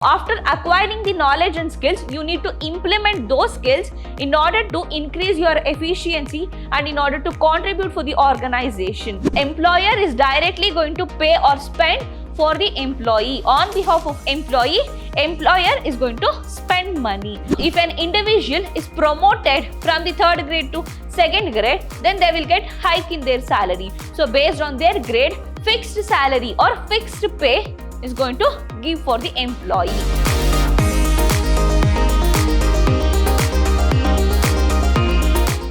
After acquiring the knowledge and skills, you need to implement those skills in order to increase your efficiency and in order to contribute for the organization. Employer is directly going to pay or spend for the employee. On behalf of employee, employer is going to spend money. If an individual is promoted from the 3rd grade to 2nd grade, then they will get hike in their salary. So based on their grade, fixed salary or fixed pay is going to give for the employee.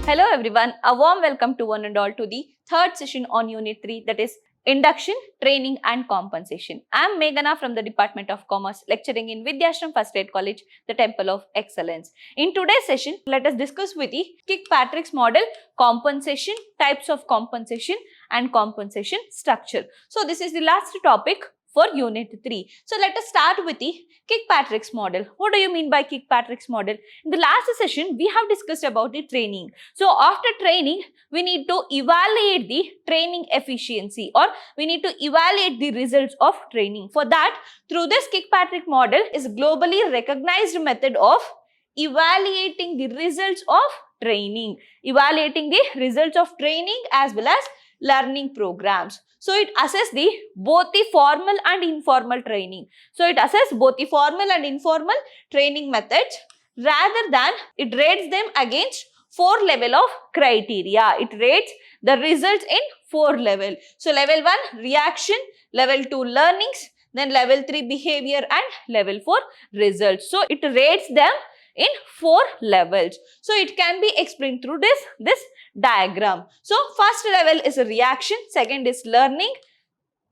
Hello everyone, a warm welcome to one and all to the 3rd session on Unit 3, that is Induction, Training and Compensation. I am Meghana from the Department of Commerce, lecturing in Vidhyaashram First Aid College, the Temple of Excellence. In today's session, let us discuss with the Kirkpatrick's model, compensation, types of compensation and compensation structure. So this is the last topic for Unit 3. So let us start with the Kirkpatrick's model. What do you mean by Kirkpatrick's model? In the last session, we have discussed about the training. So after training, we need to evaluate the training efficiency, or we need to evaluate the results of training. For that, through this Kirkpatrick model is globally recognized method of evaluating the results of training. Evaluating the results of training as well as learning programs. So it assesses both the formal and informal training. So it assesses both the formal and informal training methods, rather than it rates them against 4 level of criteria. It rates the results in 4 level. So level 1 reaction, level 2 learnings, then level 3 behavior and level 4 results. So it rates them in 4 levels. So it can be explained through this diagram. So first level is a reaction, second is learning,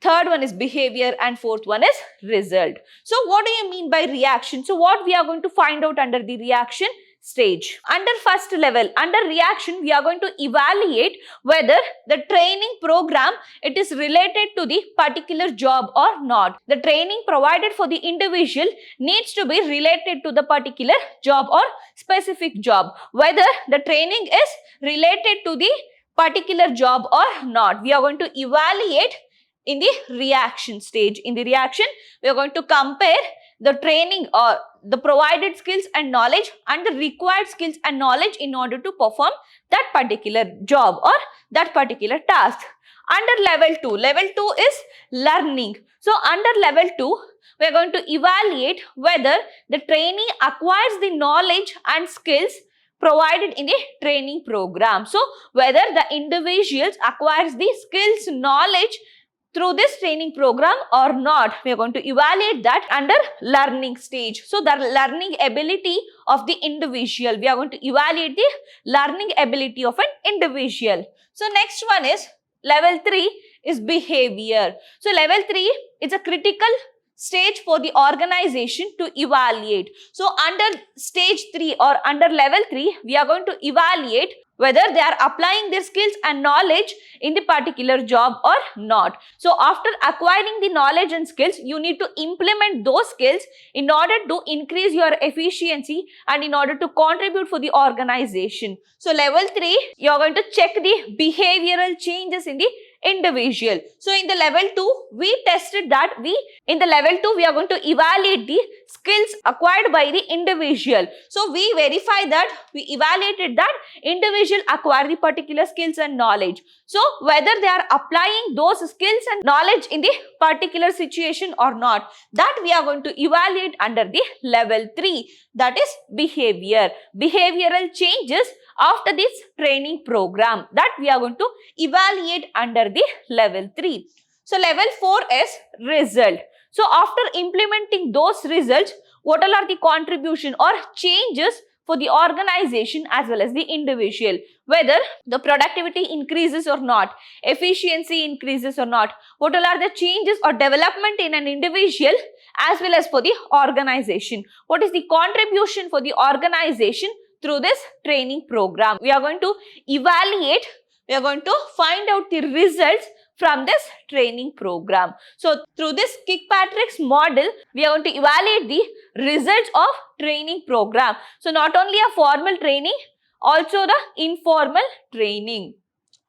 third one is behavior and fourth one is result. So what do you mean by reaction? So what we are going to find out under the reaction stage. Under first level, under reaction, we are going to evaluate whether the training program, it is related to the particular job or not. The training provided for the individual needs to be related to the particular job or specific job. Whether the training is related to the particular job or not, we are going to evaluate in the reaction stage. In the reaction, we are going to compare the training or the provided skills and knowledge and the required skills and knowledge in order to perform that particular job or that particular task. Under level 2 is learning. So under level 2, we are going to evaluate whether the trainee acquires the knowledge and skills provided in the training program. So whether the individuals acquires the skills, knowledge through this training program or not, we are going to evaluate that under learning stage. So the learning ability of the individual, we are going to evaluate the learning ability of an individual. So next one is level 3 is behavior. So level 3 is a critical stage for the organization to evaluate. So under stage 3 or under level 3, we are going to evaluate whether they are applying their skills and knowledge in the particular job or not. So after acquiring the knowledge and skills, you need to implement those skills in order to increase your efficiency and in order to contribute for the organization. So level 3, you are going to check the behavioral changes in the individual. So in the level 2, we tested that in the level 2, we are going to evaluate the skills acquired by the individual. So we verify that, we evaluated that individual acquire the particular skills and knowledge. So whether they are applying those skills and knowledge in the particular situation or not, that we are going to evaluate under the level 3, that is behavior. Behavioral changes after this training program, that we are going to evaluate under the level 3. So level 4 is result. So after implementing those results, what all are the contribution or changes for the organization as well as the individual, whether the productivity increases or not, efficiency increases or not, what all are the changes or development in an individual as well as for the organization, what is the contribution for the organization through this training program. We are going to evaluate, we are going to find out the results from this training program. So through this Kirkpatrick's model, we are going to evaluate the results of training program. So not only a formal training, also the informal training.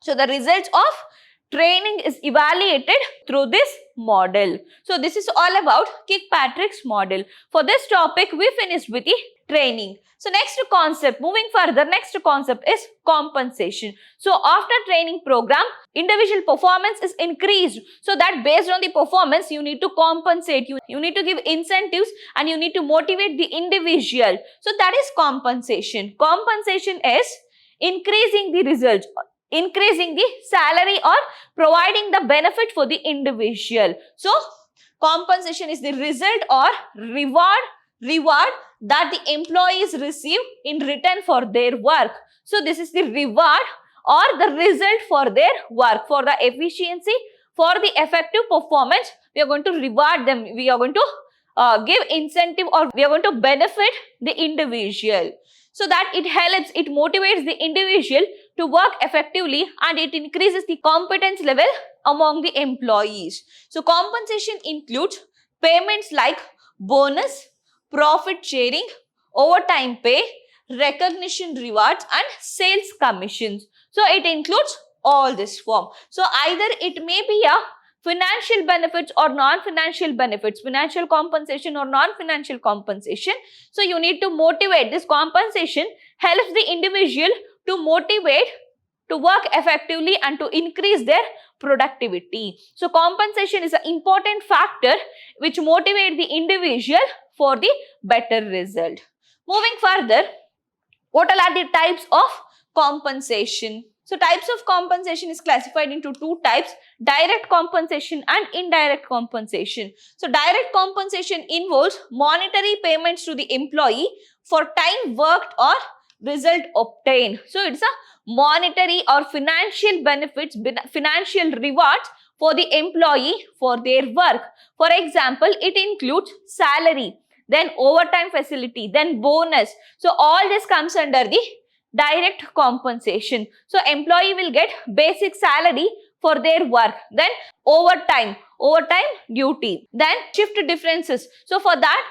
So the results of training is evaluated through this model. So this is all about Kirkpatrick's model. For this topic, we finished with the training. So next concept, moving further, next concept is compensation. So after training program, individual performance is increased. So that based on the performance, you need to compensate. You need to give incentives and you need to motivate the individual. So that is compensation. Compensation is increasing the result, increasing the salary or providing the benefit for the individual. So compensation is the result or reward that the employees receive in return for their work. So this is the reward or the result for their work, for the efficiency, for the effective performance. We are going to reward them. We are going to give incentive, or we are going to benefit the individual, so that it helps, it motivates the individual to work effectively and it increases the competence level among the employees. So compensation includes payments like bonus, profit sharing, overtime pay, recognition rewards and sales commissions. So it includes all this form. So either it may be a financial benefits or non-financial benefits, financial compensation or non-financial compensation. So you need to motivate. This compensation helps the individual to motivate to work effectively and to increase their productivity. So compensation is an important factor which motivates the individual for the better result. Moving further, what are the types of compensation? So types of compensation is classified into two types: direct compensation and indirect compensation. So direct compensation involves monetary payments to the employee for time worked or result obtained. So it's a monetary or financial benefits, financial rewards for the employee for their work. For example, it includes salary, then overtime facility, then bonus. So all this comes under the direct compensation. So employee will get basic salary for their work, then overtime duty, then shift differences. So for that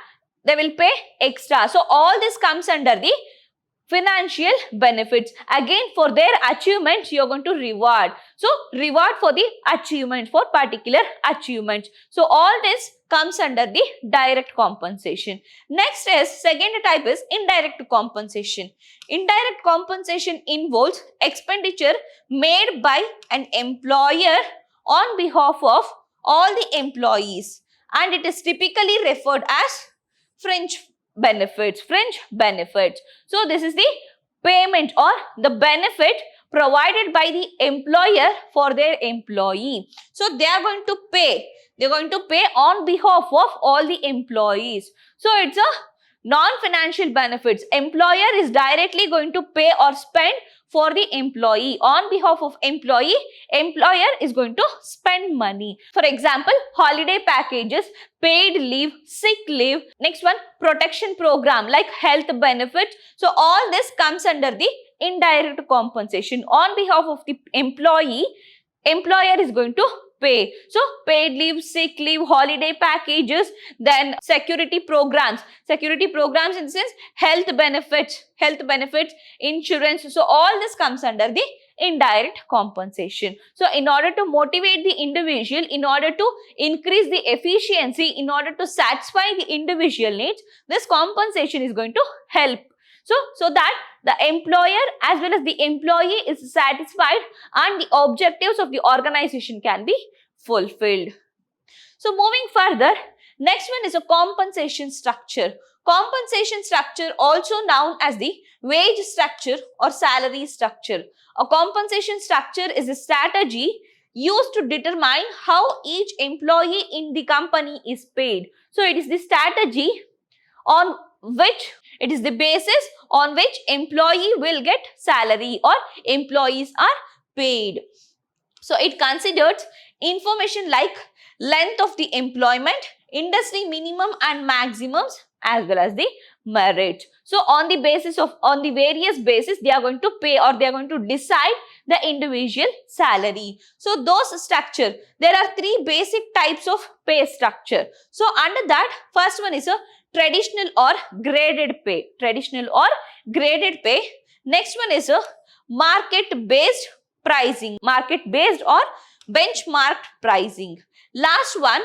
they will pay extra. So all this comes under the financial benefits. Again, for their achievements you are going to reward. So reward for the achievement, for particular achievements. So all this comes under the direct compensation. Next is, second type is indirect compensation. Indirect compensation involves expenditure made by an employer on behalf of all the employees, and it is typically referred as fringe benefits. So this is the payment or the benefit provided by the employer for their employee. So they are going to pay. They are going to pay on behalf of all the employees. So it's a non-financial benefits. Employer is directly going to pay or spend for the employee. On behalf of employee, employer is going to spend money. For example, holiday packages, paid leave, sick leave. Next one, protection program like health benefits. So all this comes under the indirect compensation. On behalf of the employee, employer is going to pay. So paid leave, sick leave, holiday packages, then security programs in the sense health benefits, insurance. So all this comes under the indirect compensation. So in order to motivate the individual, in order to increase the efficiency, in order to satisfy the individual needs, this compensation is going to help. So that the employer as well as the employee is satisfied and the objectives of the organization can be fulfilled. So moving further, next one is a compensation structure. Compensation structure, also known as the wage structure or salary structure. A compensation structure is a strategy used to determine how each employee in the company is paid. So it is the strategy on which, it is the basis on which employee will get salary or employees are paid. So it considers information like length of the employment, industry minimum and maximums, as well as the merit. So on the various basis, they are going to pay or they are going to decide the individual salary. So those structure, there are three basic types of pay structure. So under that, first one is a traditional or graded pay. Next one is a market based pricing, market based or benchmarked pricing. Last one,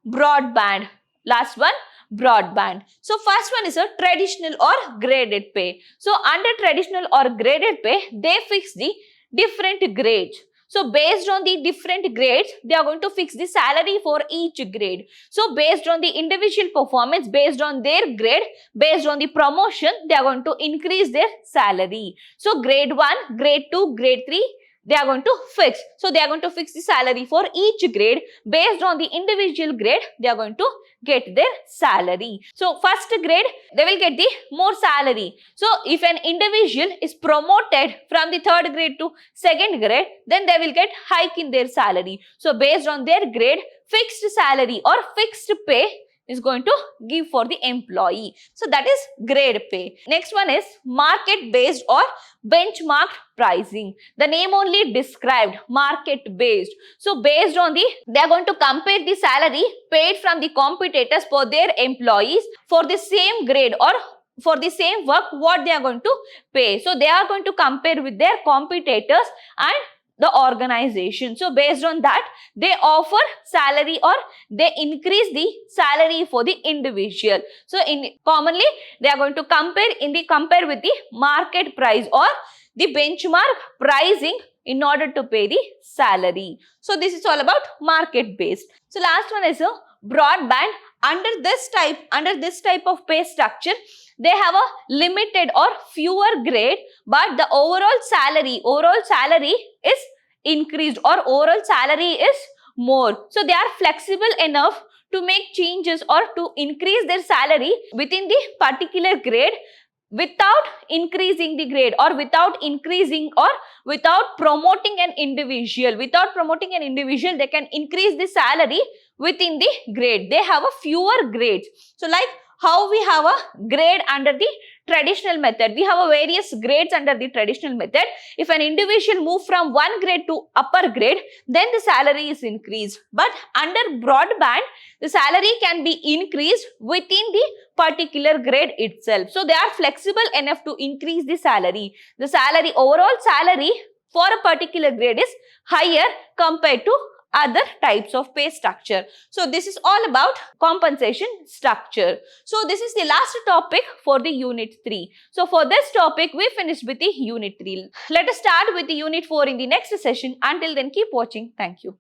broadband. Last one, broadband. So first one is a traditional or graded pay. So under traditional or graded pay, they fix the different grades. So based on the different grades, they are going to fix the salary for each grade. So based on the individual performance, based on their grade, based on the promotion, they are going to increase their salary. So grade 1, grade 2, grade 3, they are going to fix. So they are going to fix the salary for each grade. Based on the individual grade, they are going to get their salary. So first grade, they will get the more salary. So if an individual is promoted from the third grade to second grade, then they will get hike in their salary. So based on their grade, fixed salary or fixed pay is going to give for the employee. So that is grade pay. Next one is market based or benchmarked pricing. The name only described market based. So based on the, they are going to compare the salary paid from the competitors for their employees for the same grade or for the same work what they are going to pay. So they are going to compare with their competitors and the organization. So based on that, they offer salary or they increase the salary for the individual. So commonly they are going to compare with the market price or the benchmark pricing in order to pay the salary. So this is all about market based. So last one is a broadband. Under this type of pay structure, they have a limited or fewer grade, but the overall salary is increased or overall salary is more. So they are flexible enough to make changes or to increase their salary within the particular grade without increasing the grade or without increasing or without promoting an individual. Without promoting an individual, they can increase the salary within the grade. They have a fewer grades. So like how we have a grade under the traditional method, we have a various grades under the traditional method. If an individual move from one grade to upper grade, then the salary is increased. But under broadband, the salary can be increased within the particular grade itself. So they are flexible enough to increase the salary. The salary, overall salary for a particular grade is higher compared to other types of pay structure. So this is all about compensation structure. So this is the last topic for the unit 3. So for this topic, we finished with the unit 3. Let us start with the unit 4 in the next session. Until then, keep watching. Thank you.